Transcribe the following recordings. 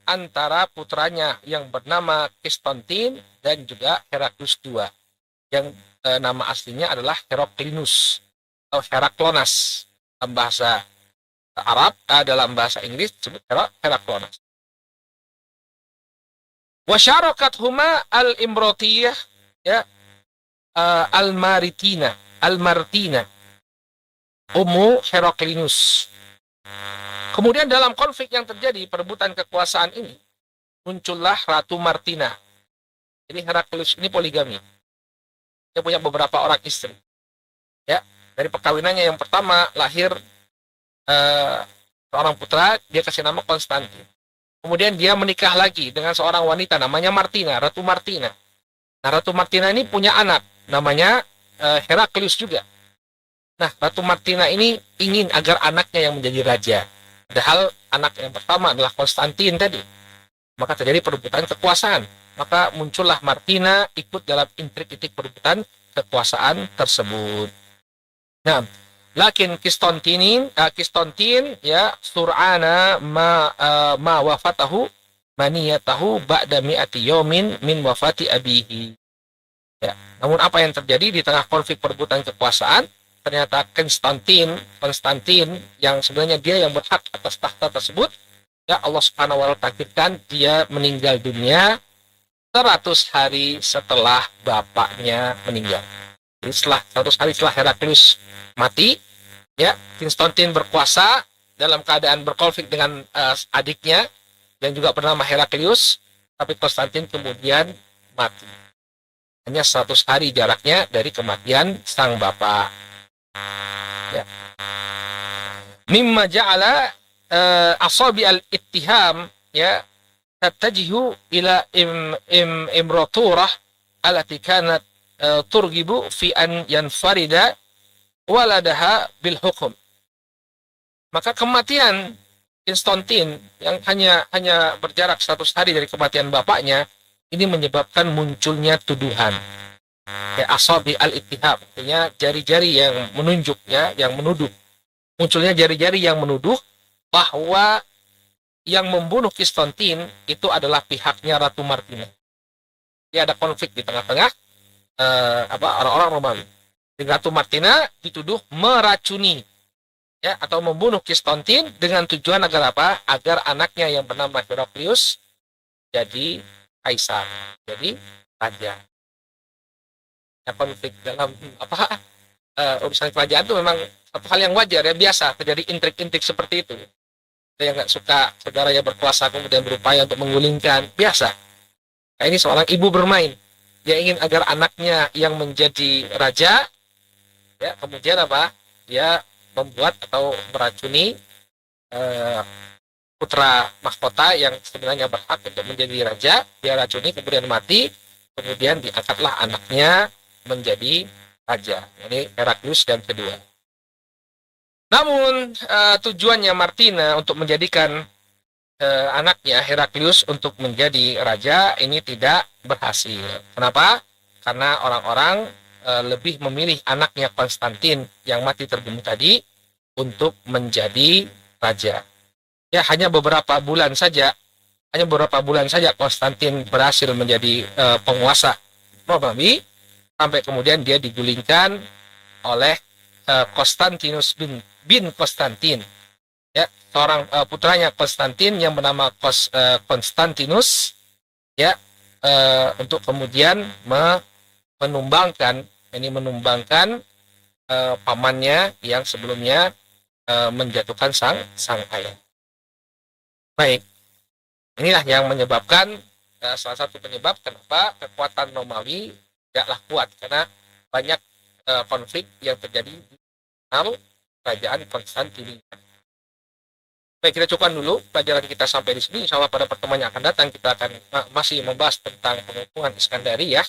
antara putranya yang bernama Konstantin dan juga Heraklius II, yang nama aslinya adalah Heraklinus atau Heraklonas dalam bahasa Arab, dalam bahasa Inggris disebut Heraklonas. Wasyarakat huma al-imrotiyah, ya, al-Martina Ummu Heraklinus. Kemudian dalam konflik yang terjadi perebutan kekuasaan ini muncullah Ratu Martina. Jadi Heraklius ini poligami. Dia punya beberapa orang istri. Ya, dari perkawinannya yang pertama lahir seorang putra, dia kasih nama Konstantin. Kemudian dia menikah lagi dengan seorang wanita namanya Martina, Ratu Martina. Nah, Ratu Martina ini punya anak namanya Heraklius juga. Nah, Ratu Martina ini ingin agar anaknya yang menjadi raja. Padahal anak yang pertama adalah Konstantin tadi. Maka terjadi perebutan kekuasaan. Maka muncullah Martina ikut dalam intrik-intrik perebutan kekuasaan tersebut. Nah, lakin Konstantin ya sur'ana ma wafatahu maniyatahu ba'da mi'ati yawmin min wafati abihi. Ya, namun apa yang terjadi di tengah konflik perebutan kekuasaan, ternyata Konstantin yang sebenarnya dia yang berhak atas tahta tersebut, ya Allah Subhanahu wa taala takdirkan dia meninggal dunia 100 hari setelah bapaknya meninggal. Jadi setelah 100 hari setelah Heraklius mati, ya, Konstantin berkuasa dalam keadaan berkonflik dengan adiknya yang juga bernama Heraklius, tapi Konstantin kemudian mati. Hanya 100 hari jaraknya dari kematian sang bapak. Ya. Mimma ja'ala asabi al-ittiham, ya, tattajihu ila imraturah allati kanat turgibu fi an yanfarida waladaha bil hukum. Maka kematian Konstantin yang hanya berjarak 100 hari dari kematian bapaknya ini menyebabkan munculnya tuduhan. Ya, asabi al-ittiham, artinya jari-jari yang menunjuk, ya, yang menuduh. Munculnya jari-jari yang menuduh bahwa yang membunuh Konstantin itu adalah pihaknya Ratu Martina. Jadi ada konflik di tengah-tengah orang-orang Romawi. Ratu Martina dituduh meracuni, ya, atau membunuh Konstantin dengan tujuan agar apa? Agar anaknya yang bernama Heraklius jadi kaisar, jadi raja. Ya, konflik dalam urusan kerajaan itu memang satu hal yang wajar, ya, biasa terjadi intrik-intrik seperti itu. Yang nggak suka saudaranya berkuasa kemudian berupaya untuk menggulingkan, biasa. Nah, ini seorang ibu bermain, dia ingin agar anaknya yang menjadi raja, ya, kemudian apa? Dia membuat atau meracuni putra mahkota yang sebenarnya berhak untuk menjadi raja, dia racuni kemudian mati, kemudian diangkatlah anaknya menjadi raja, ini Heraklius dan kedua. Namun tujuannya Martina untuk menjadikan anaknya Heraklius untuk menjadi raja ini tidak berhasil. Kenapa? Karena orang-orang lebih memilih anaknya Konstantin yang mati terbunuh tadi untuk menjadi raja. Ya, hanya beberapa bulan saja Konstantin berhasil menjadi penguasa Romawi, sampai kemudian dia digulingkan oleh Konstantinus bin Konstantin, ya, seorang putranya Konstantin yang bernama Konstantinus, ya, untuk kemudian menumbangkan pamannya yang sebelumnya menjatuhkan sang ayah. Baik, inilah yang menyebabkan salah satu penyebab kenapa kekuatan Romawi tidaklah kuat, karena banyak konflik yang terjadi di dalam kerajaan Konstantinia. Baik, kita cukupkan dulu pelajaran kita sampai di sini. Insya Allah pada pertemuan yang akan datang kita akan masih membahas tentang pengepungan Iskandariyah.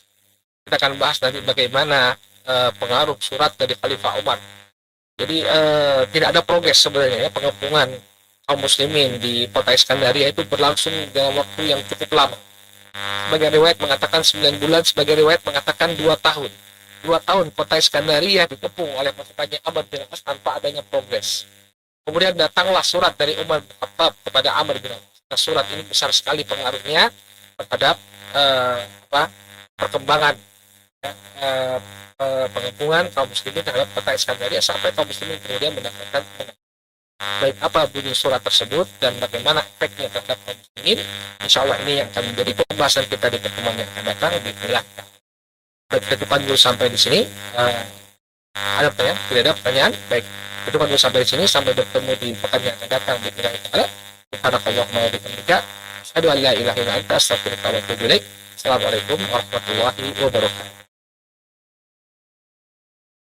Kita akan bahas nanti bagaimana pengaruh surat dari Khalifah Umar. Jadi tidak ada progres sebenarnya, ya, pengepungan kaum muslimin di kota Iskandariyah itu berlangsung dalam waktu yang cukup lama. Sebagai riwayat mengatakan 9 bulan, sebagai riwayat mengatakan 2 tahun. 2 tahun kota Iskandariyah dikepung oleh pasukannya Amr bin As tanpa adanya progres. Kemudian datanglah surat dari Umar bin Khattab kepada Amr bin As. maka surat ini besar sekali pengaruhnya terhadap perkembangan eh, pengepungan kaum muslimin terhadap kota Iskandaria sampai kaum muslimin kemudian mendapatkan baik apa bunyi surat tersebut dan bagaimana efeknya terhadap kaum muslimin. Insya Allah ini yang akan menjadi pembahasan kita di pertemuan yang akan datang. Bismillah. Baik, kita dulu sampai di sini. Ada pertanyaan? Tidak ada pertanyaan? Baik, itu dulu sampai di sini. Sampai bertemu di pekan yang akan datang. Bismillah. Subhanakallahumma wa bihamdika asyhadu an la ilaha illa anta astaghfiruka wa atubu ilaik. Assalamualaikum warahmatullahi wabarakatuh.